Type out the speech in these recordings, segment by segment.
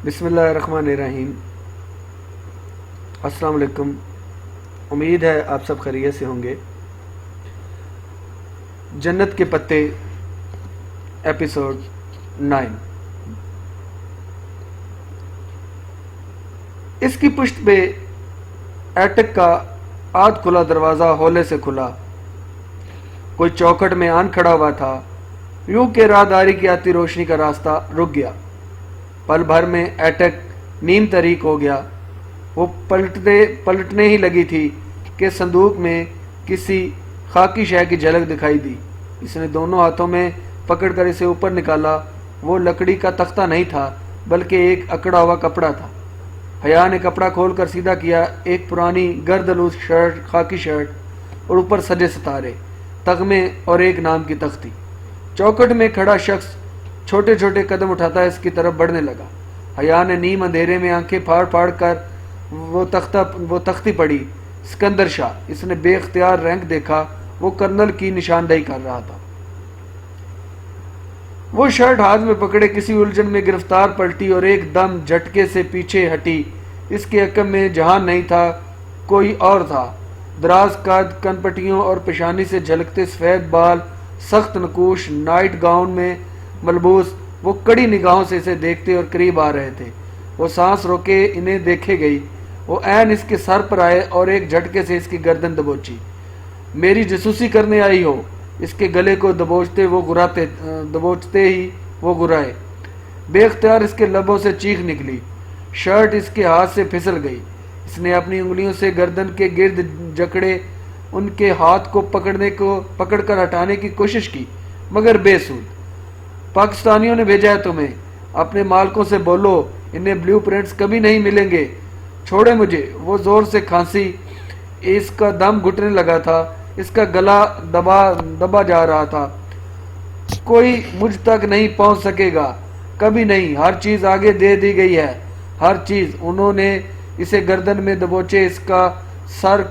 بسم اللہ الرحمن الرحیم۔ السلام علیکم، امید ہے آپ سب خیریت سے ہوں گے۔ جنت کے پتے ایپیسوڈ 9۔ اس کی پشت پہ ایٹک کا آدھ کھلا دروازہ ہولے سے کھلا، کوئی چوکھٹ میں آن کھڑا ہوا تھا، یوں کہ راہداری کی آتی روشنی کا راستہ رک گیا۔ پل بھر میں ایٹک نیم تاریک ہو گیا۔ وہ پلٹنے ہی لگی تھی کہ صندوق میں کسی خاکی شے کی جھلک دکھائی دی۔ اس نے دونوں ہاتھوں میں پکڑ کر اسے اوپر نکالا۔ وہ لکڑی کا تختہ نہیں تھا بلکہ ایک اکڑا ہوا کپڑا تھا۔ حیا نے کپڑا کھول کر سیدھا کیا، ایک پرانی گردآلود خاکی شرٹ اور اوپر سجے ستارے، تغمے اور ایک نام کی تختی۔ چوکھٹ میں کھڑا شخص چھوٹے چھوٹے قدم اٹھاتا اس کی طرف بڑھنے لگا۔ حیا نے نیم اندھیرے میں آنکھیں پھاڑ پھاڑ کر وہ تختی پڑھی۔ سکندر شاہ۔ اس نے بے اختیار رینک دیکھا، وہ کرنل کی نشاندہی کر رہا تھا۔ وہ شرٹ ہاتھ میں پکڑے کسی الجھن میں گرفتار پلٹی اور ایک دم جھٹکے سے پیچھے ہٹی۔ اس کے عقب میں جہان نہیں تھا، کوئی اور تھا۔ دراز قد، کن پٹیوں اور پیشانی سے جھلکتے سفید بال، سخت نقوش نائٹ گاؤن میں ملبوس، وہ کڑی نگاہوں سے اسے دیکھتے اور قریب آ رہے تھے۔ وہ سانس روکے انہیں دیکھے گئی۔ وہ عین اس کے سر پر آئے اور ایک جھٹکے سے اس کی گردن دبوچی۔ میری جاسوسی کرنے آئی ہو؟ اس کے گلے کو دبوچتے ہی وہ گرائے۔ بے اختیار اس کے لبوں سے چیخ نکلی۔ شرٹ اس کے ہاتھ سے پھسل گئی۔ اس نے اپنی انگلیوں سے گردن کے گرد جکڑے، ان کے ہاتھ کو پکڑ کر ہٹانے کی کوشش کی، مگر بے سود۔ پاکستانیوں نے بھیجا ہے تمہیں، اپنے مالکوں سے بولو، انہیں بلیو پرنٹس کبھی نہیں ملیں گے۔ چھوڑے مجھے۔ وہ زور سے کھانسی، اس کا دم گھٹنے لگا تھا، اس کا گلا دبا جا رہا تھا۔ کوئی مجھ تک نہیں پہنچ سکے گا، کبھی نہیں، ہر چیز آگے دے دی گئی ہے، ہر چیز۔ انہوں نے اسے گردن میں دبوچے، اس کا سر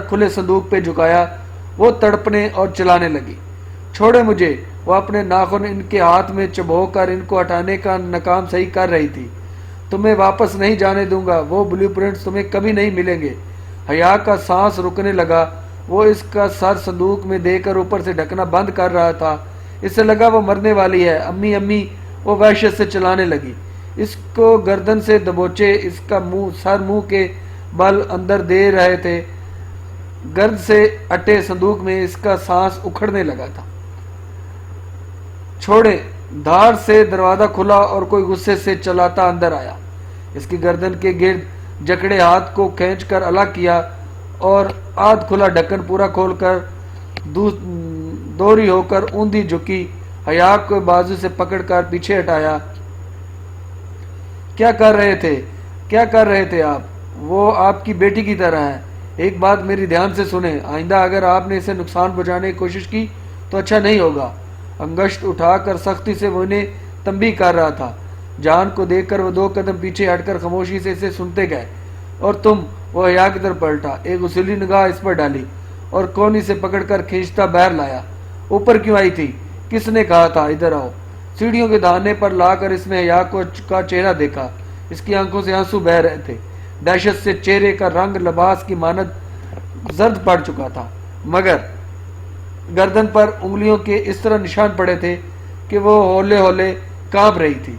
کھلے صندوق پہ جھکایا۔ وہ تڑپنے اور چلانے لگی۔ چھوڑے مجھے۔ وہ اپنے ناخن ان کے ہاتھ میں چبو کر ان کو ہٹانے کا ناکام صحیح کر رہی تھی۔ تمہیں واپس نہیں جانے دوں گا، وہ بلیو پرنٹس تمہیں کبھی نہیں ملیں گے۔ حیا کا سانس رکنے لگا۔ وہ اس کا سر صندوق میں دے کر اوپر سے ڈھکنا بند کر رہا تھا۔ اسے لگا وہ مرنے والی ہے۔ امی امی، وہ وحشت سے چلانے لگی۔ اس کو گردن سے دبوچے، اس کا سر منہ کے بل اندر دے رہے تھے۔ گرد سے اٹے صندوق میں اس کا سانس اکھڑنے لگا تھا۔ چھوڑے۔ دھار سے دروازہ کھلا اور کوئی غصے سے چلاتا اندر آیا۔ اس کی گردن کے گرد جکڑے ہاتھ کو کھینچ کر الگ کیا اور آدھ کھلا ڈھکن پورا کھول کر دوری ہو کر اوندھی جھکی، حیا کو بازو سے پکڑ کر پیچھے ہٹایا۔ کیا کر رہے تھے آپ؟ وہ آپ کی بیٹی کی طرح ہے۔ ایک بات میری دھیان سے سنیں، آئندہ اگر آپ نے اسے نقصان پہنچانے کی کوشش کی تو اچھا نہیں ہوگا۔ انگشت اٹھا کر سختی سے وہ انہیں تنبیہ کر رہا تھا۔ جان کو دیکھ کر وہ 2 قدم پیچھے ہٹ کر خاموشی سے اسے سنتے گئے۔ اور تم؟ وہ حیا کی طرف پلٹا، ایک غصیلی نگاہ اس پر ڈالی اور کونی سے پکڑ کر کھینچتا باہر لایا۔ اوپر کیوں آئی تھی؟ کس نے کہا تھا ادھر آؤ؟ سیڑھیوں کے دہانے پر لا کر اس نے حیا کا چہرہ دیکھا۔ اس کی آنکھوں سے آنسو بہہ رہے تھے۔ دہشت سے چہرے کا رنگ لباس کی مانند زرد پڑ چکا تھا، مگر گردن پر انگلیوں کے اس طرح نشان پڑے تھے کہ وہ ہولے ہولے کانپ رہی تھی۔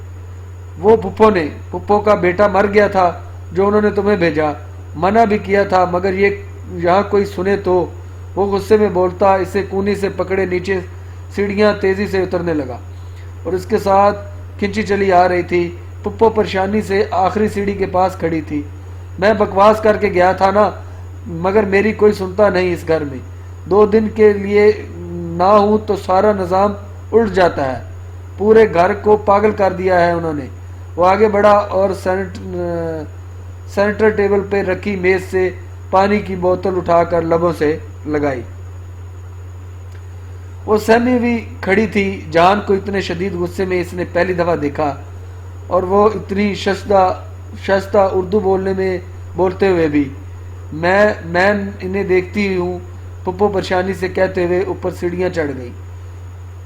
وہ پھپھو کا بیٹا مر گیا تھا جو انہوں نے تمہیں بھیجا۔ منع بھی کیا تھا، مگر یہ یہاں کوئی سنے تو۔ وہ غصے میں بولتا اسے کونی سے پکڑے نیچے سیڑھیاں تیزی سے اترنے لگا اور اس کے ساتھ کھنچی چلی آ رہی تھی۔ پھپھو پریشانی سے آخری سیڑھی کے پاس کھڑی تھی۔ میں بکواس کر کے گیا تھا نا، مگر میری کوئی سنتا نہیں اس گھر میں۔ 2 دن کے لیے نہ ہوں تو سارا نظام الٹ جاتا ہے۔ پورے گھر کو پاگل کر دیا ہے انہوں نے۔ وہ آگے بڑھا اور سینٹر ٹیبل پہ رکھی میز سے پانی کی بوتل اٹھا کر لبوں سے لگائی۔ وہ سہمی ہوئی کھڑی تھی۔ جان کو اتنے شدید غصے میں اس نے پہلی دفعہ دیکھا، اور وہ اتنی شائستہ اردو بولتے ہوئے بھی۔ میں انہیں دیکھتی ہوں، پھپھو پریشانی سے کہتے ہوئے اوپر سیڑھیاں چڑھ گئی۔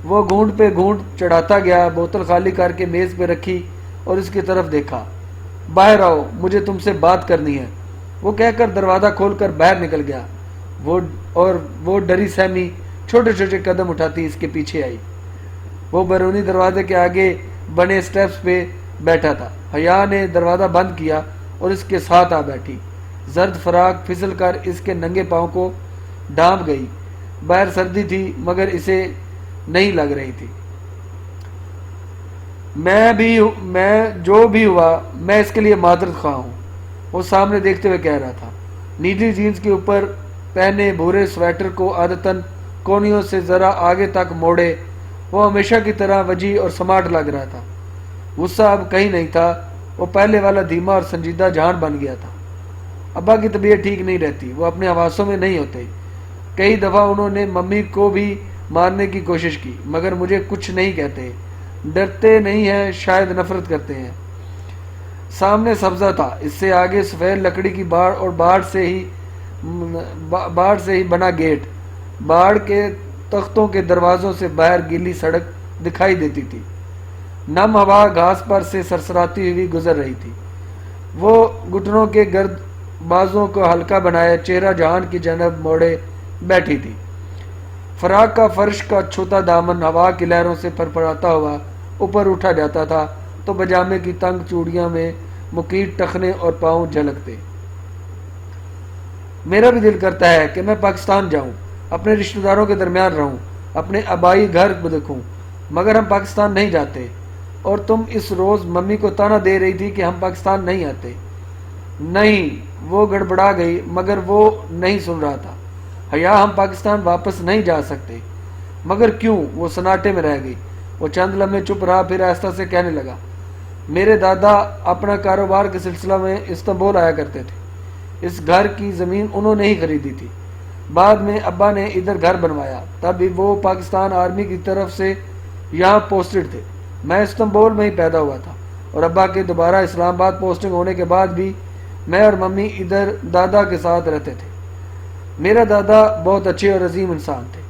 وہ گھونٹ پہ گھونٹ چڑھاتا گیا، بوتل خالی کر کے میز پہ رکھی اور اس کی طرف دیکھا۔ باہر آؤ، مجھے تم سے بات کرنی ہے، وہ کہہ کر دروازہ کھول کر باہر نکل گیا۔ وہ ڈری سہمی چھوٹے چھوٹے قدم اٹھاتی اس کے پیچھے آئی۔ وہ بیرونی دروازے کے آگے بنے سٹیپس پہ بیٹھا تھا۔ حیا نے دروازہ بند کیا اور اس کے ساتھ آ بیٹھی۔ زرد فراق پھسل کر اس کے ننگے پاؤں کو ڈھانپ گئی۔ باہر سردی تھی مگر اسے نہیں لگ رہی تھی۔ میں جو بھی ہوا میں اس کے لیے معذرت خواہ ہوں، وہ سامنے دیکھتے ہوئے کہہ رہا تھا۔ نیلی جینز کے اوپر پہنے بھورے سویٹر کو عادتاً کونیوں سے ذرا آگے تک موڑے وہ ہمیشہ کی طرح وجیح اور سمارٹ لگ رہا تھا۔ غصہ اب کہیں نہیں تھا، وہ پہلے والا دھیما اور سنجیدہ جان بن گیا تھا۔ ابا کی طبیعت ٹھیک نہیں رہتی، وہ اپنے حواسوں میں نہیں ہوتے۔ کئی دفعہ انہوں نے ممی کو بھی مارنے کی کوشش کی مگر مجھے کچھ نہیں کہتے، ڈرتے نہیں ہیں، شاید نفرت کرتے ہیں۔ سامنے سبزہ تھا، اس سے آگے سفید لکڑی کی باڑ اور باڑ سے ہی بنا گیٹ۔ باڑ کے تختوں کے دروازوں سے باہر گیلی سڑک دکھائی دیتی تھی۔ نم ہوا گھاس پر سے سرسراتی ہوئی گزر رہی تھی۔ وہ گھٹنوں کے گرد بازوں کو ہلکا بنائے چہرہ جہان کی جانب موڑے بیٹھی تھی۔ فراق کا فرش کا چھوٹا دامن ہوا کی لہروں سے پھرپھراتا ہوا اوپر اٹھا جاتا تھا تو پاجامے کی تنگ چوڑیاں میں مکیٹ ٹخنے اور پاؤں جھلکتے۔ میرا بھی دل کرتا ہے کہ میں پاکستان جاؤں، اپنے رشتہ داروں کے درمیان رہوں، اپنے آبائی گھر دیکھوں، مگر ہم پاکستان نہیں جاتے۔ اور تم اس روز ممی کو تانا دے رہی تھی کہ ہم پاکستان نہیں آتے۔ نہیں، وہ گڑبڑا گئی مگر وہ نہیں سن رہا تھا۔ حیا، ہم پاکستان واپس نہیں جا سکتے۔ مگر کیوں؟ وہ سناٹے میں رہ گئی۔ وہ چند لمحے چپ رہا، پھر آہستہ سے کہنے لگا، میرے دادا اپنا کاروبار کے سلسلہ میں استنبول آیا کرتے تھے۔ اس گھر کی زمین انہوں نے ہی خریدی تھی، بعد میں ابا نے ادھر گھر بنوایا، تب وہ پاکستان آرمی کی طرف سے یہاں پوسٹڈ تھے۔ میں استنبول میں ہی پیدا ہوا تھا اور ابا کے دوبارہ اسلام آباد پوسٹنگ ہونے کے بعد بھی میں اور ممی ادھر دادا کے ساتھ رہتے تھے۔ میرا دادا بہت اچھے اور عظیم انسان تھے،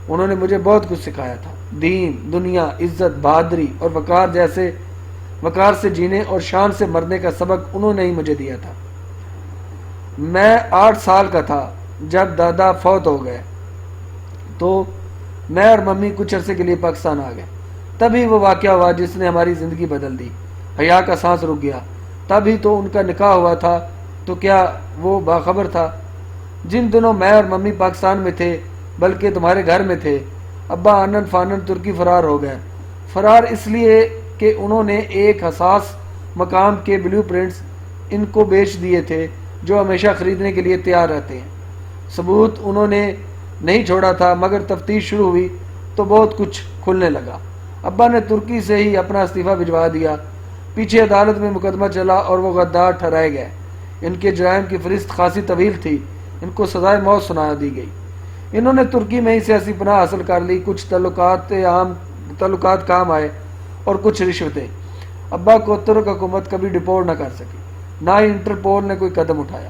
انہوں نے مجھے بہت کچھ سکھایا تھا، دین، دنیا، عزت، بہادری اور وقار سے جینے اور شان سے مرنے کا سبق انہوں نے ہی مجھے دیا تھا۔ میں 8 سال کا تھا جب دادا فوت ہو گئے تو میں اور ممی کچھ عرصے کے لیے پاکستان آ گئے۔ تبھی وہ واقعہ ہوا جس نے ہماری زندگی بدل دی۔ حیا کا سانس رک گیا۔ تبھی تو ان کا نکاح ہوا تھا، تو کیا وہ باخبر تھا؟ جن دنوں میں اور ممی پاکستان میں تھے بلکہ تمہارے گھر میں تھے، ابا آنن فانن ترکی فرار ہو گئے۔ فرار اس لیے کہ انہوں نے ایک حساس مقام کے بلیو پرنٹس ان کو بیچ دیے تھے جو ہمیشہ خریدنے کے لیے تیار رہتے ہیں۔ ثبوت انہوں نے نہیں چھوڑا تھا مگر تفتیش شروع ہوئی تو بہت کچھ کھلنے لگا۔ ابا نے ترکی سے ہی اپنا استعفیٰ بھجوا دیا، پیچھے عدالت میں مقدمہ چلا اور وہ غدار ٹھہرائے گئے۔ ان کے جرائم کی فہرست خاصی طویل تھی، ان کو سزائے موت سنا دی گئی۔ انہوں نے ترکی میں ہی سیاسی پناہ حاصل کر لی، کچھ تعلقات کام آئے اور کچھ رشوتیں۔ ابا کو ترک حکومت کبھی ڈپورٹ نہ کر سکی، نہ ہی انٹرپول نے کوئی قدم اٹھایا۔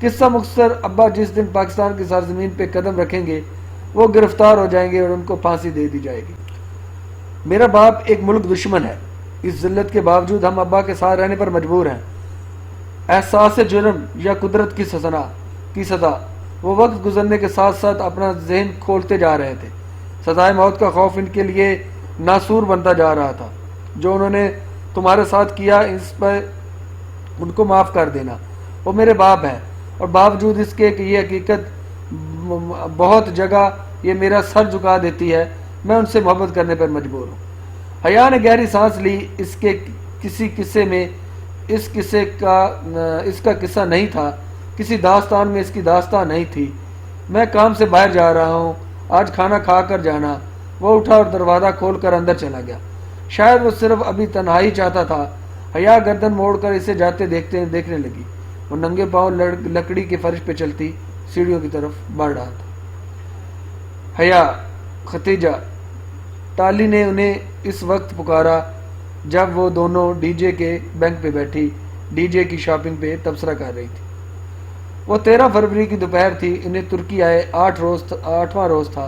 قصہ مختصر، ابا جس دن پاکستان کی سرزمین پہ قدم رکھیں گے وہ گرفتار ہو جائیں گے اور ان کو پھانسی دے دی جائے گی۔ میرا باپ ایک ملک دشمن ہے، اس ذلت کے باوجود ہم ابا کے ساتھ رہنے پر مجبور ہیں۔ احساس جرم یا قدرت کی سزا وہ وقت گزرنے کے ساتھ ساتھ اپنا ذہن کھولتے جا رہے تھے۔ سزائے موت کا خوف ان کے لیے ناسور بنتا جا رہا تھا۔ جو انہوں نے تمہارے ساتھ کیا اس پر ان کو معاف کر دینا، وہ میرے باپ ہیں، اور باوجود اس کے کہ یہ حقیقت بہت جگہ یہ میرا سر جھکا دیتی ہے، میں ان سے محبت کرنے پر مجبور ہوں۔ حیا نے گہری سانس لی۔ اس کے کسی قصے میں اس کا قصہ نہیں تھا، کسی داستان میں اس کی داستان نہیں تھی۔ میں کام سے باہر جا رہا ہوں، آج کھانا کھا کر جانا۔ وہ اٹھا اور دروازہ کھول کر اندر چلا گیا۔ شاید وہ صرف ابھی تنہائی چاہتا تھا۔ حیا گردن موڑ کر اسے جاتے دیکھنے لگی۔ وہ ننگے پاؤں لکڑی کے فرش پہ چلتی سیڑھیوں کی طرف بڑھ رہا تھا۔ حیا، ختیجہ، ٹالی نے انہیں اس وقت پکارا جب وہ دونوں ڈی جے کے بینک پہ بیٹھی ڈی جے کی شاپنگ پہ تبصرہ کر رہی تھی۔ وہ 13 فروری کی دوپہر تھی، انہیں ترکی آئے 8واں روز تھا۔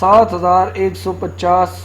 7,150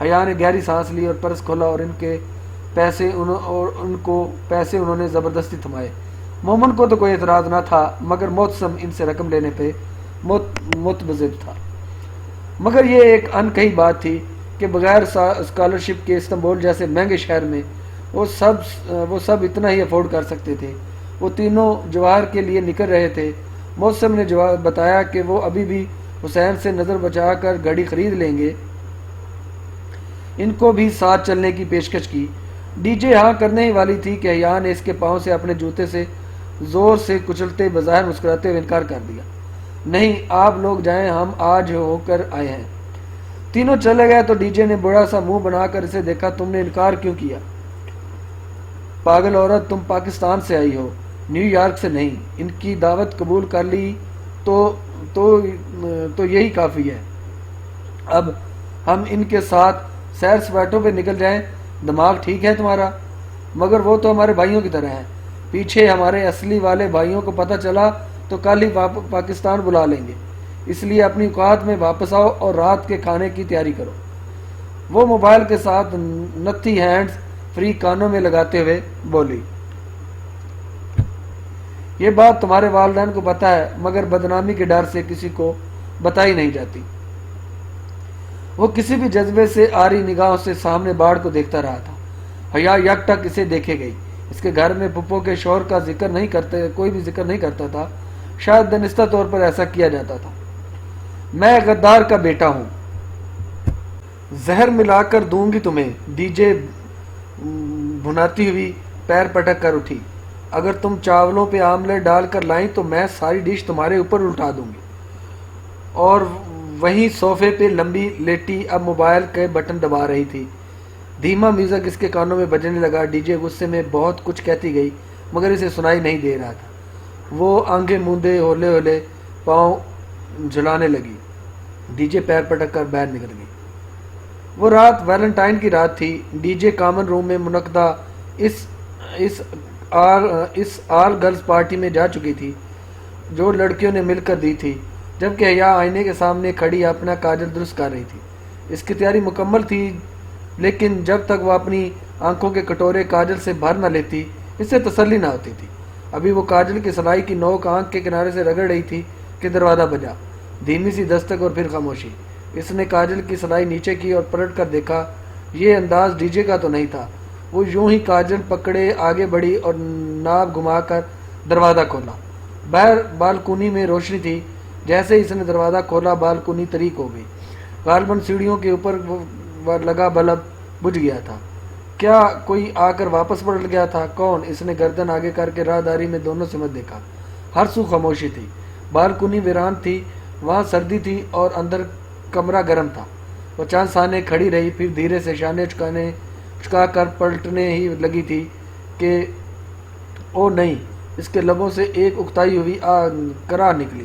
حیا نے گہری سانس لی اور پرس کھولا اور ان کو پیسے انہوں نے زبردستی تھمائے۔ مومن کو تو کوئی اعتراض نہ تھا، مگر محتسم ان سے رقم لینے پہ متبذر تھا۔ مگر یہ ایک ان کہی بات تھی کہ بغیر اسکالرشپ کے استنبول جیسے مہنگے شہر میں وہ سب اتنا ہی افورڈ کر سکتے تھے۔ وہ تینوں جواہر کے لیے نکل رہے تھے۔ محتسم نے بتایا کہ وہ ابھی بھی حسین سے نظر بچا کر گاڑی خرید لیں گے۔ ان کو بھی ساتھ چلنے کی پیشکش کی۔ ڈی جے ہاں کرنے ہی والی تھی کہ حیا نے اس کے پاؤں سے اپنے جوتے سے زور سے کچلتے بظاہر مسکراتے ہوئے انکار کر دیا۔ نہیں، آپ لوگ جائیں، ہم آج ہو کر آئے ہیں۔ تینوں چلے گئے تو ڈی جے نے بڑا سا منہ بنا کر اسے دیکھا۔ تم نے انکار کیوں کیا؟ پاگل عورت، تم پاکستان سے آئی ہو، نیو یارک سے نہیں۔ ان کی دعوت قبول کر لی تو یہی کافی ہے۔ اب ہم ان کے ساتھ سیر سپاٹوں پہ نکل جائیں۔ دماغ ٹھیک ہے تمہارا؟ مگر وہ تو ہمارے بھائیوں کی طرح ہیں۔ پیچھے ہمارے اصلی والے بھائیوں کو پتہ چلا تو کل ہی پاکستان بلا لیں گے، اس لیے اپنی اوقات میں واپس آؤ اور رات کے کھانے کی تیاری کرو۔ وہ موبائل کے ساتھ نتھی ہینڈز فری کانوں میں لگاتے ہوئے بولی۔ یہ بات تمہارے والدین کو پتہ ہے، مگر بدنامی کے ڈر سے کسی کو بتائی نہیں جاتی۔ وہ کسی بھی جذبے سے آری نگاہوں سے سامنے باڑ کو دیکھتا رہا تھا۔ حیا یک ٹک اسے دیکھے گئی۔ اس کے گھر میں پھپھو کے شوہر کا کوئی بھی ذکر نہیں کرتا تھا، شاید دانستہ طور پر ایسا کیا جاتا تھا۔ میں غدار کا بیٹا ہوں، زہر ملا کر دوں گی تمہیں۔ ڈی جے بھناتی ہوئی پیر پٹک کر اٹھی۔ اگر تم چاولوں پہ آملیٹ ڈال کر لائیں تو میں ساری ڈش تمہارے اوپر الٹا دوں گی۔ اور وہیں صوفے پہ لمبی لیٹی اب موبائل کے بٹن دبا رہی تھی۔ دھیما میوزک اس کے کانوں میں بجنے لگا۔ ڈی جے غصے میں بہت کچھ کہتی گئی مگر اسے سنائی نہیں دے رہا تھا۔ وہ آنکھیں موندے ہولے ہولے پاؤں جھلانے لگی۔ ڈی جے پیر پٹک کر باہر نکل گئی۔ وہ رات ویلنٹائن کی رات تھی۔ ڈی جے کامن روم میں منعقدہ اس آل گرلز پارٹی میں جا چکی تھی جو لڑکیوں نے مل کر دی تھی، جبکہ حیا آئینے کے سامنے کھڑی اپنا کاجل درست کر رہی تھی۔ اس کی تیاری مکمل تھی، لیکن جب تک وہ اپنی آنکھوں کے کٹورے کاجل سے بھر نہ لیتی اس سے تسلی نہ ہوتی تھی۔ ابھی وہ کاجل کی سلائی کی نوک آنکھ کے کنارے سے رگڑ رہی تھی کہ دروازہ بجا۔ دھیمی سی دستک اور پھر خاموشی۔ اس نے کاجل کی سلائی نیچے کی اور پلٹ کر دیکھا۔ یہ انداز ڈی جے کا تو نہیں تھا۔ وہ یوں ہی کاجل پکڑے آگے بڑھی اور ناب گھما کر دروازہ کھولا۔ باہر بالکونی میں روشنی تھی۔ جیسے اس نے دروازہ کھولا بالکونی طریق ہو گئی۔ غالباً سیڑھیوں کے اوپر لگا بلب بجھ گیا تھا۔ کیا کوئی آ کر واپس پلٹ گیا تھا؟ کون؟ اس نے گردن آگے کر کے راہداری میں دونوں سمت دیکھا۔ ہر سو خاموشی تھی۔ بالکونی ویران تھی، وہاں سردی تھی اور اندر کمرہ گرم تھا۔ وہ چند ثانیے کھڑی رہی، پھر دھیرے سے شانے چکا کر پلٹنے ہی لگی تھی کہ او نہیں، اس کے لبوں سے ایک اکتائی ہوئی کرا نکلی۔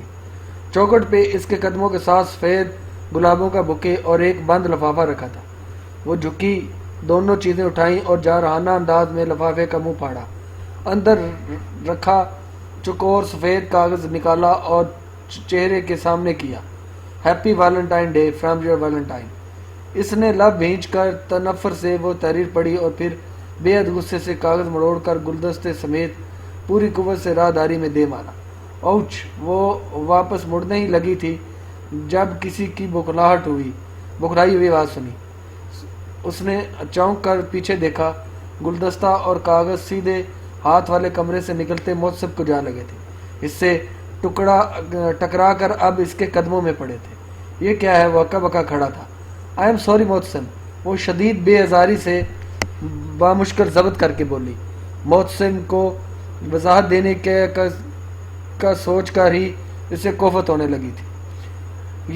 چوکھٹ پہ اس کے قدموں کے ساتھ سفید گلابوں کا بکے اور ایک بند لفافہ رکھا تھا۔ وہ جھکی، دونوں چیزیں اٹھائیں اور جارحانہ انداز میں لفافے کا منہ پھاڑا۔ اندر رکھا چکور سفید کاغذ نکالا اور چہرے کے سامنے کیا۔ Happy Valentine day from your Valentine. اس نے لب بھینچ کر تنفر سے وہ تحریر پڑھی اور پھر بے حد غصے سے کاغذ مڑوڑ کر گلدستے سمیت پوری قوت سے راہداری میں دے مارا۔ اوچ! وہ واپس مڑنے ہی لگی تھی جب کسی کی بکھرائی ہوئی آواز سنی۔ اس نے چونک کر پیچھے دیکھا۔ گلدستہ اور کاغذ سیدھے ہاتھ والے کمرے سے نکلتے محتسب کو جا لگے تھے۔ اس سے ٹکرا کر اب اس کے قدموں میں پڑے تھے۔ یہ کیا ہے؟ وہ ہکا بکا کھڑا تھا۔ آئی ایم سوری محتسم، وہ شدید بے آزاری سے بامشکل ضبط کر کے بولی۔ محتسم کو وضاحت دینے کا سوچ کر ہی اسے کوفت ہونے لگی تھی۔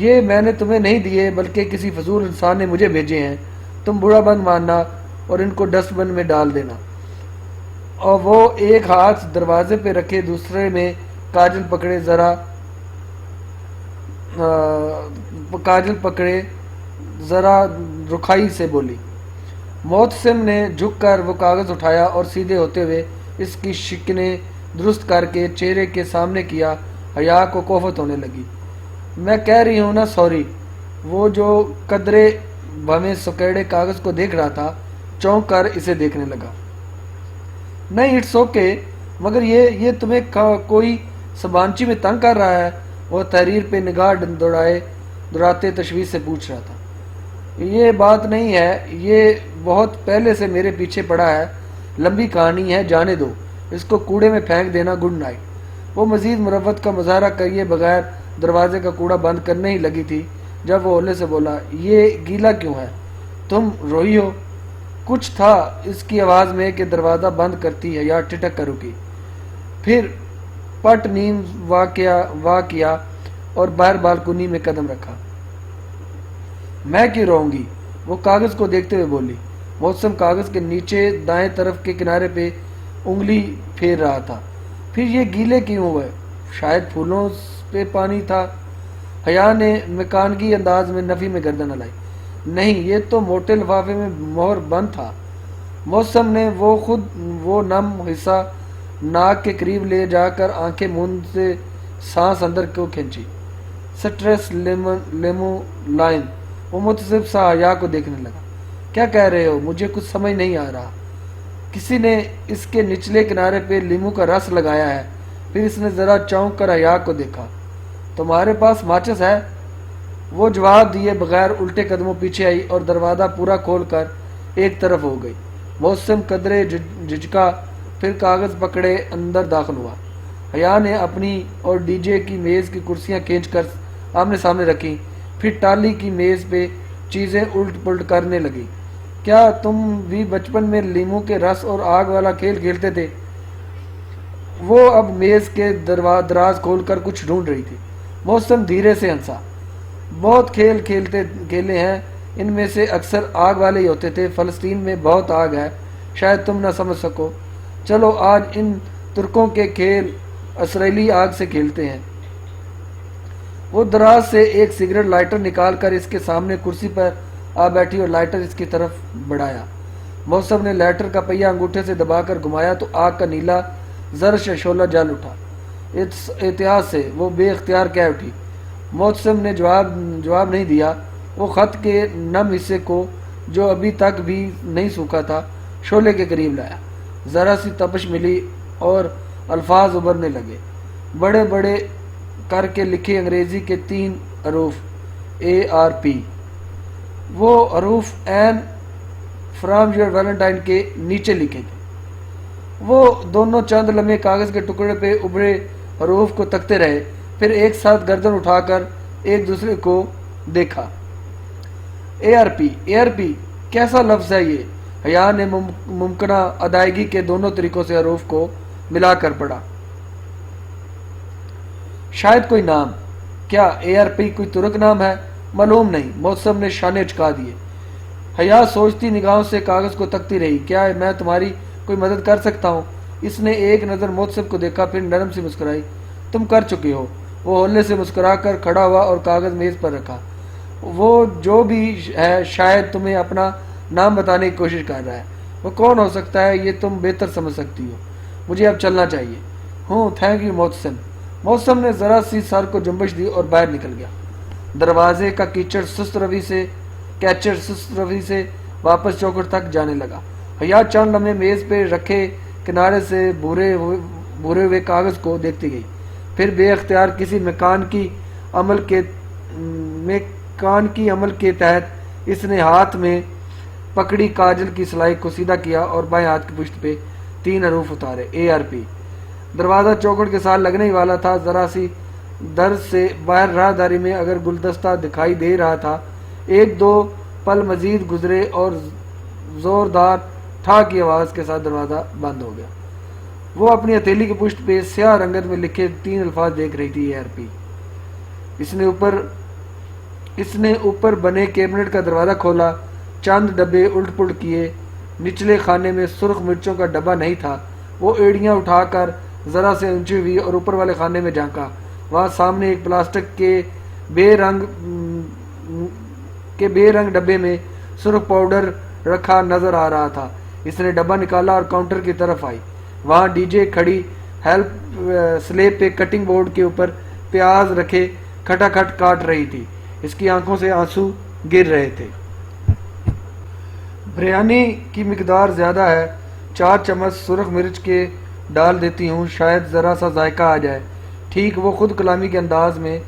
یہ میں نے تمہیں نہیں دیے بلکہ کسی فضول انسان نے مجھے بھیجے ہیں۔ تم برا بند ماننا اور ان کو ڈسٹ بن میں ڈال دینا۔ اور وہ ایک ہاتھ دروازے پہ رکھے دوسرے میں کاجل پکڑے ذرا رکھائی سے بولی۔ محتسم نے جھک کر وہ کاغذ اٹھایا اور سیدھے ہوتے ہوئے اس کی شکنیں درست کر کے چہرے کے سامنے کیا۔ حیا کو کوفت ہونے لگی۔ میں کہہ رہی ہوں نا سوری۔ وہ جو قدرے بھویں سکیڑے کاغذ کو دیکھ رہا تھا چونک کر اسے دیکھنے لگا۔ نہیں اٹس اوکے، مگر یہ تمہیں کوئی سبانچی میں تنگ کر رہا ہے؟ وہ تحریر پہ نگاہ دوڑاتے تشویش سے پوچھ رہا تھا۔ یہ بات نہیں ہے، یہ بہت پہلے سے میرے پیچھے پڑا ہے، لمبی کہانی ہے، جانے دو، اس کو کوڑے میں پھینک دینا، گڈ نائٹ۔ وہ مزید مروت کا مظاہرہ کیے بغیر دروازے کا کوڑا بند کرنے ہی لگی تھی جب وہ ہولے سے بولا، یہ گیلا کیوں ہے؟ تم روئی ہو؟ کچھ تھا اس کی آواز میں کہ دروازہ بند کرتی ہے یا ٹھٹک کر رکی، پھر پٹ نیند وا کیا اور باہر بالکونی میں قدم رکھا۔ میں کیوں رہوں گی؟ وہ کاغذ کو دیکھتے ہوئے بولی۔ موسم کاغذ کے نیچے دائیں طرف کے کنارے پہ انگلی پھیر رہا تھا۔ پھر یہ گیلے کیوں ہوئے؟ شاید پھولوں پہ پانی تھا۔ حیا نے مکانگی انداز میں نفی میں گردن ہلائی۔ نہیں، یہ تو موٹے لفافے میں مہر بند تھا۔ موسم نے وہ نم حصہ ناک کے قریب لے جا کر آنکھیں موند سے سانس اندر کو کھینچی۔ سٹریس لیمو لائن۔ وہ متصب سا حیا کو دیکھنے لگا۔ کیا کہہ رہے ہو؟ مجھے کچھ سمجھ نہیں آ رہا۔ کسی نے اس کے نچلے کنارے پہ لیمو کا رس لگایا ہے۔ پھر اس نے ذرا چونک کر حیا کو دیکھا۔ تمہارے پاس ماچس ہے؟ وہ جواب دیے بغیر الٹے قدموں پیچھے آئی اور دروازہ پورا کھول کر ایک طرف ہو گئی۔ موسم قدرے جھجکا، پھر کاغذ پکڑے اندر داخل ہوا۔ حیا نے اپنی اور ڈی جے کی میز کی کرسیاں کھینچ کر آمنے سامنے رکھی، پھر ٹالی کی میز پہ چیزیں الٹ پلٹ کرنے لگی۔ کیا تم بھی بچپن میں لیمو کے رس اور آگ والا کھیل کھیلتے تھے؟ وہ اب میز کے دراز کھول کر کچھ ڈھونڈ رہی تھی۔ موسم دھیرے سے ہنسا۔ بہت کھیل کھیلے ہیں، ان میں سے اکثر آگ والے ہی ہوتے تھے۔ فلسطین میں بہت آگ ہے، شاید تم نہ سمجھ سکو۔ چلو آج ان ترکوں کے کھیل اسرائیلی آگ سے کھیلتے ہیں۔ وہ دراز سے ایک سگریٹ لائٹر نکال کر اس کے سامنے کرسی پر آ بیٹھی اور لائٹر اس کی طرف بڑھایا۔ موسم نے لائٹر کا پہیہ انگوٹھے سے دبا کر گھمایا تو آگ کا نیلا زرش شعلہ جل اٹھا۔ احتیاط سے وہ بے اختیار کہہ اٹھی۔ موسم نے جواب نہیں دیا۔ وہ خط کے نم حصے کو جو ابھی تک بھی نہیں سوکھا تھا شعلے کے قریب لایا۔ ذرا سی تپش ملی اور الفاظ ابھرنے لگے۔ بڑے بڑے کر کے لکھے انگریزی کے 3 حروف ARP۔ وہ حروف این فرام یور ویلنٹائن کے نیچے لکھے تھے۔ وہ دونوں چند لمحے کاغذ کے ٹکڑے پہ ابھرے حروف کو تکتے رہے، پھر ایک ساتھ گردن اٹھا کر ایک دوسرے کو دیکھا۔ ARP کیسا لفظ ہے یہ؟ حیا نے ممکنہ ادائیگی کے دونوں طریقوں سے حروف کو ملا کر پڑھا۔ شاید کوئی نام۔ کیا ARP کوئی ترک نام ہے؟ معلوم نہیں۔ موسم نے شانے چکا دیے۔ حیا سوچتی نگاہوں سے کاغذ کو تکتی رہی۔ کیا میں تمہاری کوئی مدد کر سکتا ہوں؟ اس نے ایک نظر موسم کو دیکھا، پھر نرم سی مسکرائی۔ تم کر چکے ہو۔ وہ ہولے سے مسکرا کر کھڑا ہوا اور کاغذ میز پر رکھا۔ وہ جو بھی ہے شاید تمہیں اپنا نام بتانے کی کوشش کر رہا ہے۔ وہ کون ہو سکتا ہے یہ تم بہتر سمجھ سکتی ہو۔ مجھے اب چلنا چاہیے۔ تھینک یو موسم۔ موسم نے ذرا سی سر کو جنبش دی اور باہر نکل گیا۔ دروازے کا کیچڑ سست روی سے واپس چوکھٹ تک جانے لگا۔ حیا چند لمحے میز پہ رکھے کنارے سے بھورے ہوئے کاغذ کو دیکھتی گئی، پھر بے اختیار کسی مکان کی عمل کے تحت اس نے ہاتھ میں پکڑی کاجل کی سلائی کو سیدھا کیا اور بائیں ہاتھ کی پشت پہ 3 حروف اتارے، ARP۔ دروازہ چوکھٹ کے ساتھ لگنے ہی والا تھا۔ ذرا سی درد سے باہر راہداری میں اگر گلدستہ دکھائی دے رہا تھا، 1-2 پل مزید گزرے اور زوردار ٹھا کی آواز کے ساتھ دروازہ بند ہو گیا۔ وہ اپنی ہتھیلی کی پشت پہ سیاہ رنگت میں لکھے 3 الفاظ دیکھ رہی تھی، ARP۔ اس نے اوپر بنے کیبنٹ کا دروازہ کھولا، چند ڈبے الٹ پلٹ کیے۔ نچلے خانے میں سرخ مرچوں کا ڈبہ نہیں تھا۔ وہ ایڑیاں اٹھا کر ذرا سے اونچی ہوئی اور اوپر والے خانے میں جھانکا۔ وہاں سامنے ایک پلاسٹک کے بے رنگ ڈبے میں سرخ پاؤڈر رکھا نظر آ رہا تھا۔ اس نے ڈبہ نکالا اور کاؤنٹر کی طرف آئی۔ وہاں ڈی جے کھڑی ہیلپ سلیب پہ کٹنگ بورڈ کے اوپر پیاز رکھے کھٹا کھٹ کاٹ رہی تھی۔ اس کی آنکھوں سے آنسو گر رہے تھے۔ بریانی کی مقدار زیادہ ہے، 4 چمچ سرخ مرچ کے ڈال دیتی ہوں، شاید ذرا سا ذائقہ آ جائے۔ ٹھیک، وہ خود کلامی کے انداز میں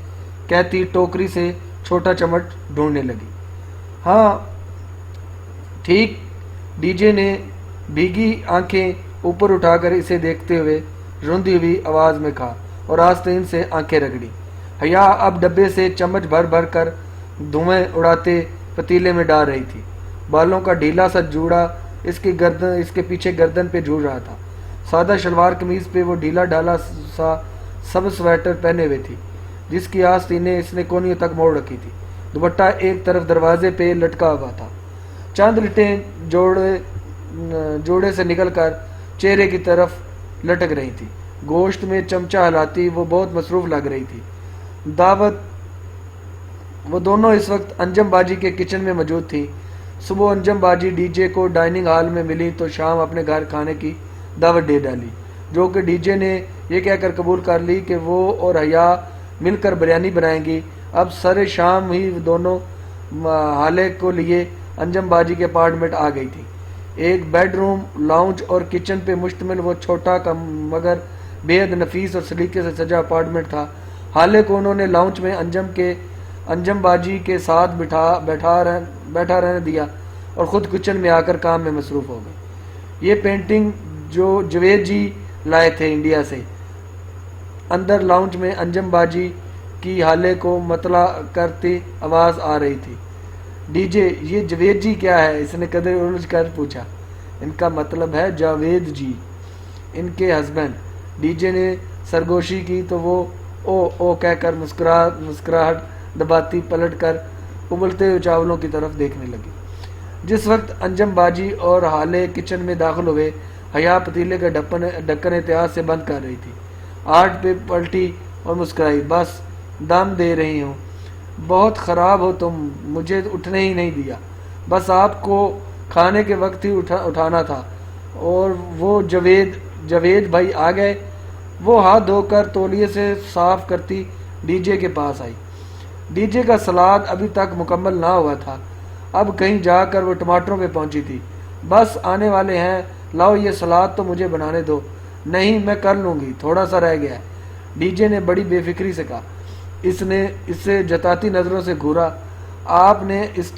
کہتی ٹوکری سے چھوٹا چمچ ڈھونڈنے لگی۔ ہاں ٹھیک، ڈی جے نے بھیگی آنکھیں اوپر اٹھا کر اسے دیکھتے ہوئے روندی ہوئی آواز میں کہا اور آستین سے آنکھیں رگڑی۔ حیا اب ڈبے سے چمچ بھر بھر کر دھوئیں اڑاتے پتیلے میں ڈال رہی تھی۔ بالوں کا ڈھیلا سا جوڑا اس کے پیچھے گردن پہ جھول رہا تھا۔ سادہ شلوار قمیض پہ وہ ڈھیلا ڈھالا سا سبز سویٹر پہنے ہوئے تھی جس کی آستینیں اس نے کونیوں تک موڑ رکھی تھی۔ دوپٹہ ایک طرف دروازے پہ لٹکا ہوا تھا، چند لٹیں جوڑے سے نکل کر چہرے کی طرف لٹک رہی تھی۔ گوشت میں چمچہ ہلاتی وہ بہت مصروف لگ رہی تھی۔ وہ دونوں اس وقت انجم باجی کے کچن میں موجود تھی۔ صبح انجم باجی ڈی جے کو ڈائننگ ہال میں ملی تو شام اپنے گھر کھانے کی دعوت دے ڈالی، جو کہ ڈی جے نے یہ کہہ کر قبول کر لی کہ وہ اور حیا مل کر بریانی بنائیں گی۔ اب سر شام ہی دونوں حالے کو لیے انجم باجی کے اپارٹمنٹ آ گئی تھی۔ ایک بیڈ روم، لاؤنج اور کچن پہ مشتمل وہ چھوٹا مگر بے حد نفیس اور سلیقے سے سجا اپارٹمنٹ تھا۔ حالے کو انہوں نے لاؤنج میں انجم باجی کے ساتھ بیٹھا رہنے دیا اور خود کچن میں آ کر کام میں مصروف ہو گئی۔ یہ پینٹنگ جو جوید جی لائے تھے انڈیا سے۔ اندر لاؤنج میں انجم باجی کی حالے کو مطلع کرتی آواز آ رہی تھی۔ ڈی جے، یہ جوید جی کیا ہے؟ اس نے قدر الجھ کر پوچھا۔ ان کا مطلب ہے جاوید جی، ان کے ہسبینڈ۔ ڈی جے نے سرگوشی کی تو وہ او کہہ کر مسکراہٹ دباتی پلٹ کر ابلتے ہوئے چاولوں کی طرف دیکھنے لگی۔ جس وقت انجم باجی اور حالے کچن میں داخل ہوئے، حیا پتیلے کا ڈھکن احتیاط سے بند کر رہی تھی۔ آٹھ پہ پلٹی اور مسکرائی۔ بس دم دے رہی ہوں، بہت خراب ہو تم، مجھے اٹھنے ہی نہیں دیا، بس آپ کو کھانے کے وقت ہی اٹھانا تھا۔ اور وہ جوید بھائی آ گئے؟ وہ ہاتھ دھو کر تولیے سے صاف کرتی ڈی جے کے پاس آئی۔ ڈی جے کا سلاد ابھی تک مکمل نہ ہوا تھا، اب کہیں جا کر وہ ٹماٹروں پہ پہنچی تھی۔ بس آنے والے ہیں، لاؤ یہ سلاد تو مجھے بنانے دو۔ نہیں، میں کر لوں گی، تھوڑا سا رہ گیا ہے، ڈی جے نے بڑی بے فکری سے کہا۔ اس نے اسے جتاتی نظروں سے گھورا۔ آپ نے اس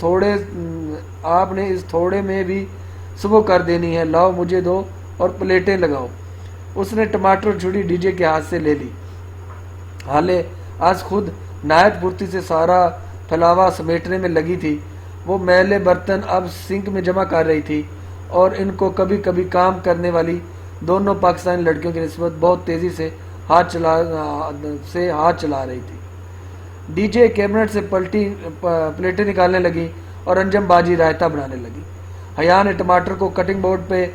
تھوڑے میں بھی صبح کر دینی ہے، لاؤ مجھے دو اور پلیٹیں لگاؤ۔ اس نے ٹماٹر چھڑی ڈی جے کے ہاتھ سے لے لی۔ حالے آج خود نہایت پھرتی سے سارا پھیلاوا سمیٹنے میں لگی تھی۔ وہ میلے برتن اب سنک میں جمع کر رہی تھی اور ان کو کبھی کبھی کام کرنے والی دونوں پاکستانی لڑکیوں کی نسبت بہت تیزی سے ہاتھ چلا رہی تھی۔ ڈی جے کیبنٹ سے پلیٹیں نکالنے لگی اور انجم باجی رائتا بنانے لگی۔ حیا نے ٹماٹر کو کٹنگ بورڈ پہ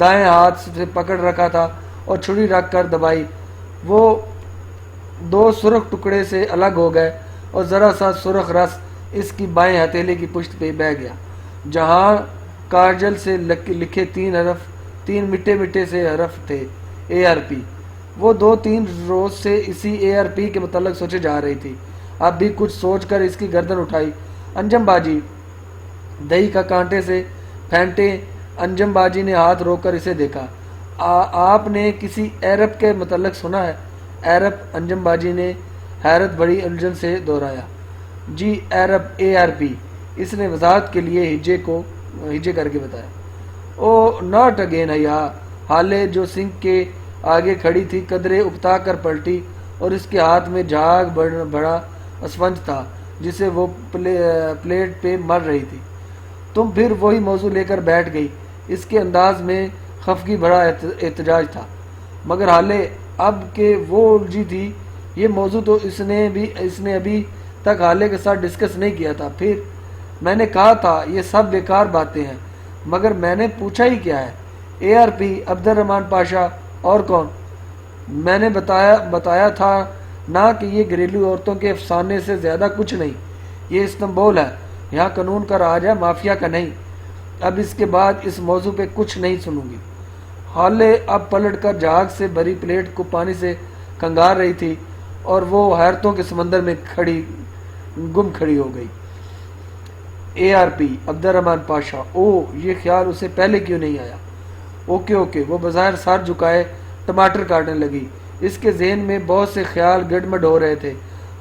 دائیں ہاتھ سے پکڑ رکھا تھا اور چھری رکھ کر دبائی۔ وہ دو سرخ ٹکڑے سے الگ ہو گئے اور ذرا سا سرخ رس اس کی بائیں ہتھیلی کی پشت پہ بہہ گیا، جہاں کاجل سے لکھے 3 مٹے مٹے سے حرف تھے، ARP۔ وہ 2-3 روز سے اسی ARP کے متعلق سوچے جا رہی تھی۔ اب بھی کچھ سوچ کر اس کی گردن اٹھائی۔ انجم باجی، دہی کا کانٹے سے پھینٹے۔ انجم باجی نے ہاتھ روک کر اسے دیکھا۔ آپ نے کسی عرب کے متعلق سنا ہے؟ عرب؟ انجم باجی نے حیرت بڑی الجھن سے دہرایا۔ جی عرب، ARP، اس نے وضاحت کے لیے ہجے کر کے بتایا۔ او ناٹ اگین حیا۔ حالے جو سنک کے آگے کھڑی تھی قدرے اکتا کر پلٹی اور اس کے ہاتھ میں جھاگ بڑا اسفنج تھا جسے وہ پلیٹ پہ مر رہی تھی۔ تم پھر وہی موضوع لے کر بیٹھ گئی۔ اس کے انداز میں خفگی بھرا احتجاج تھا، مگر حالے اب کہ وہ الجھی تھی، یہ موضوع تو اس نے ابھی تک حالے کے ساتھ ڈسکس نہیں کیا تھا۔ پھر میں نے کہا تھا یہ سب بیکار باتیں ہیں، مگر میں نے پوچھا ہی کیا ہے؟ ARP عبد الرحمن پاشا، اور کون؟ میں نے بتایا تھا نہ کہ یہ گھریلو عورتوں کے افسانے سے زیادہ کچھ نہیں۔ یہ استنبول ہے، یہاں قانون کا راج ہے، مافیا کا نہیں۔ اب اس کے بعد اس موضوع پہ کچھ نہیں سنوں گی۔ حالے اب پلٹ کر جھاگ سے بھری پلیٹ کو پانی سے کھنگار رہی تھی اور وہ حیرتوں کے سمندر میں گم کھڑی ہو گئی۔ ARP عبد الرحمن پاشا، او یہ خیال اسے پہلے کیوں نہیں آیا؟ اوکے وہ بظاہر سر جھکائے ٹماٹر کاٹنے لگی۔ اس کے ذہن میں بہت سے خیال گڑمڑ ہو رہے تھے۔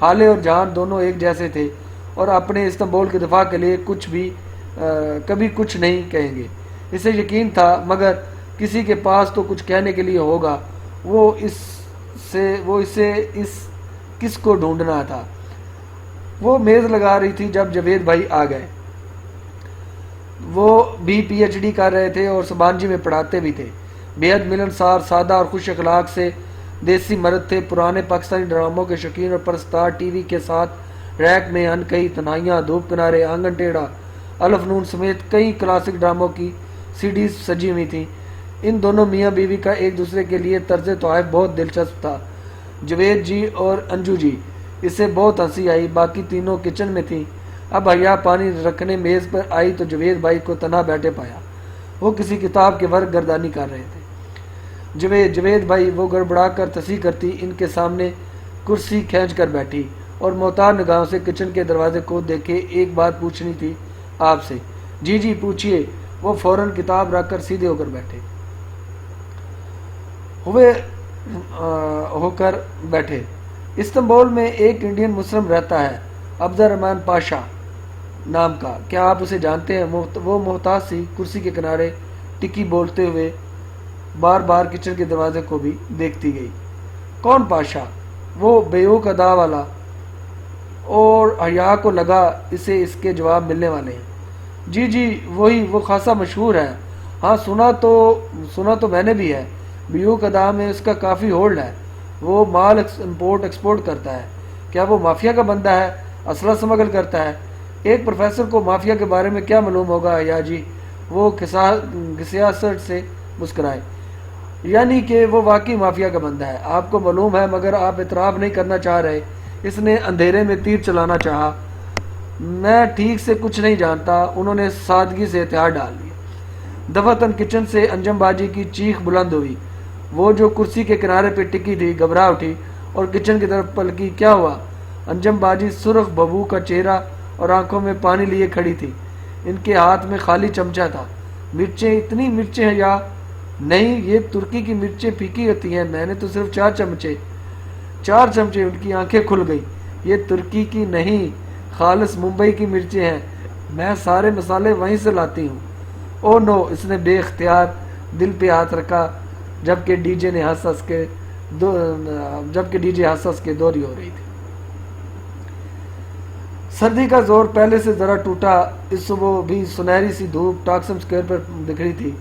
حالے اور جان دونوں ایک جیسے تھے اور اپنے استنبول کے دفاع کے لیے کبھی کچھ نہیں کہیں گے، اسے یقین تھا، مگر کسی کے پاس تو کچھ کہنے کے لیے ہوگا۔ وہ اسے کس کو ڈھونڈنا تھا؟ وہ میز لگا رہی تھی جب جاوید بھائی آ گئے۔ وہ بھی PhD کر رہے تھے اور سبانجی میں پڑھاتے بھی تھے۔ بے حد ملنسار، سادہ اور خوش اخلاق سے دیسی مرد تھے، پرانے پاکستانی ڈراموں کے شوقین اور پرستار۔ ٹی وی کے ساتھ ریک میں انکئی تنہائیاں، دھوپ کنارے، آنگن ٹیڑھا، الف نون سمیت کئی کلاسک ڈراموں کی CDs سجی ہوئی تھیں۔ ان دونوں میاں بیوی کا ایک دوسرے کے لیے طرز طائف بہت دلچسپ تھا۔ جاوید جی اور انجو جی، اسے بہت ہنسی آئی۔ باقی تینوں کچن میں تھیں۔ اب حیا پانی رکھنے میز پر آئی تو جاوید بھائی کو تنہا بیٹھے پایا۔ وہ کسی کتاب کے ورق گردانی کر رہے تھے۔ جاوید بھائی، وہ گڑبڑا کر تصحیح کرتی ان کے سامنے کرسی کھینچ کر بیٹھی اور محتاط نگاہوں سے کچن کے دروازے کو دیکھے۔ ایک بات پوچھنی تھی آپ سے۔ جی پوچھئے۔ وہ فوراً کتاب رکھ کر سیدھے ہو کر بیٹھے۔ استنبول میں ایک انڈین مسلم رہتا ہے، عبد الرحمن پاشا نام کا، کیا آپ اسے جانتے ہیں؟ وہ محتاط سی کرسی کے کنارے ٹکی بولتے ہوئے بار بار کچن کے دروازے کو بھی دیکھتی گئی۔ کون پاشا؟ وہ بیوق ادا والا؟ اور حیا کو لگا اسے اس کے جواب ملنے والے ہیں۔ جی وہی، وہ خاصا مشہور ہے۔ ہاں سنا تو میں نے بھی ہے۔ بیوق ادا میں اس کا کافی ہولڈ ہے۔ وہ مال امپورٹ ایکسپورٹ کرتا ہے۔ کیا وہ مافیا کا بندہ ہے؟ اسلحہ سمگل کرتا ہے؟ ایک پروفیسر کو مافیا کے بارے میں کیا معلوم ہوگا حیا جی؟ وہ گھسیاست سے مسکرائے۔ یعنی کہ وہ واقعی مافیا کا بندہ ہے۔ آپ کو معلوم ہے مگر آپ اعتراف نہیں کرنا چاہ رہے۔ اس نے اندھیرے میں تیر چلانا چاہا۔ میں ٹھیک سے کچھ نہیں جانتا، انہوں نے سادگی سے ہتھیار ڈال دیا۔ دفعتاً کچن سے انجم باجی کی چیخ بلند ہوئی۔ وہ جو کرسی کے کنارے پہ ٹکی تھی گھبرا اٹھی اور کچن کی طرف پلکی۔ کیا ہوا؟ انجم باجی سرخ ببو کا چہرہ اور آنکھوں میں پانی لیے کھڑی تھی۔ ان کے ہاتھ میں خالی چمچہ تھا۔ مرچیں؟ اتنی مرچیں ہیں یا نہیں؟ یہ ترکی کی مرچیں پھیکی ہوتی ہیں، میں نے تو صرف 4 چمچے۔ ان کی آنکھیں کھل گئی۔ یہ ترکی کی نہیں، خالص ممبئی کی مرچیں ہیں، میں سارے مسالے وہیں سے لاتی ہوں۔ او نو، اس نے بے اختیار دل پہ ہاتھ رکھا جبکہ ڈی جے ہنس ہنس کے دوری ہو رہی تھی۔ سردی کا زور پہلے سے ذرا ٹوٹا۔ اس صبح بھی سنہری سی دھوپ ٹاکسم اسکوائر پر بکھری تھی۔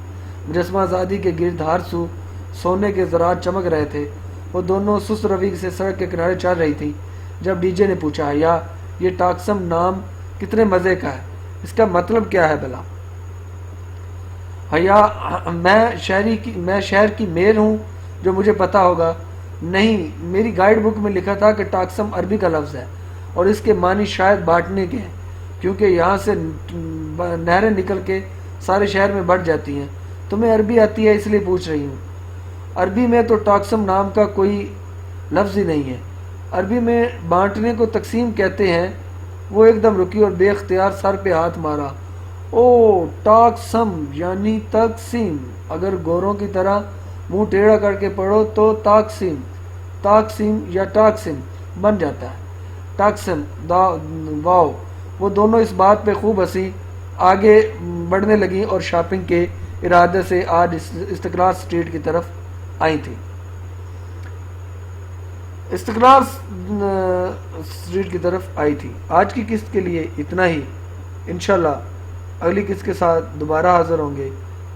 مجسمہ آزادی کے گرد ہر سو سونے کے ذرات چمک رہے تھے۔ وہ دونوں سست روی سے سڑک کے کنارے چل رہی تھی جب ڈی جے نے پوچھا، حیا یہ ٹاکسم نام کتنے مزے کا ہے، اس کا مطلب کیا ہے بلا؟ حیا، میں شہر کی میئر ہوں، جو مجھے پتا ہوگا؟ نہیں، میری گائیڈ بک میں لکھا تھا کہ ٹاکسم عربی کا لفظ ہے اور اس کے معنی شاید بانٹنے کے ہیں، کیونکہ یہاں سے نہریں نکل کے سارے شہر میں بڑھ جاتی ہیں۔ تمہیں عربی آتی ہے اس لیے پوچھ رہی ہوں۔ عربی میں تو ٹاکسم نام کا کوئی لفظ ہی نہیں ہے۔ عربی میں بانٹنے کو تقسیم کہتے ہیں۔ وہ ایک دم رکی اور بے اختیار سر پہ ہاتھ مارا۔ او، ٹاکسم یعنی تقسیم۔ اگر گوروں کی طرح منہ ٹیڑھا کر کے پڑھو تو تاکسیم یا ٹاکسم بن جاتا ہے۔ ٹاکسم، واو۔ وہ دونوں اس بات پہ خوب ہنسی، آگے بڑھنے لگیں اور شاپنگ کے ارادے سے آج استقلال اسٹریٹ کی طرف آئی تھیں۔ آج کی قسط کے لیے اتنا ہی۔ انشاءاللہ اگلی قسط کے ساتھ دوبارہ حاضر ہوں گے،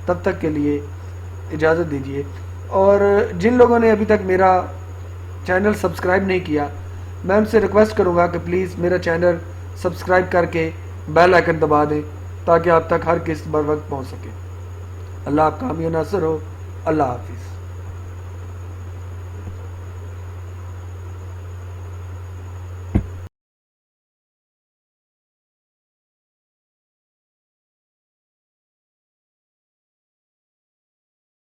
تب تک کے لیے اجازت دیجیے۔ اور جن لوگوں نے ابھی تک میرا چینل سبسکرائب نہیں کیا، میں ان سے ریکویسٹ کروں گا کہ پلیز میرا چینل سبسکرائب کر کے بیل آئکن دبا دیں تاکہ آپ تک ہر قسط بر وقت پہنچ سکے۔ اللہ آپ کا حامی و ناصر ہو۔ اللہ حافظ۔